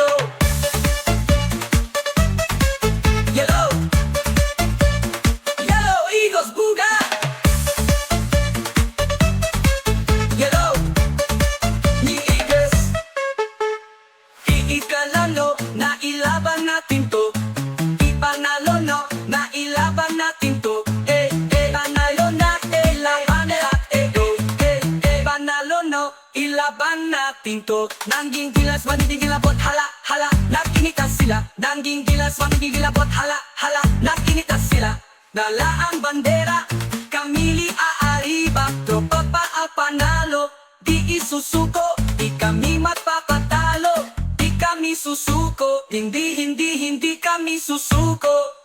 yellow. Yellow. Yellow Eagles, booga. Yellow. Ni Eagles. Iikalalo, nailaban natin to. Ipanalo no, nailaban natin to. Panalo na, laban natin to. Panalo no, ilaban natin to. Nangging gilas, manigilabot, hala, hala. Nakinitas sila. Nangging gilas, manigilabot, hala, hala. Nakinitas sila. Dala ang bandera, kamili aariba. Tropa pa ang panalo, di isusuko. Di kami magpapatalo, di kami susuko. Hindi kami susuko.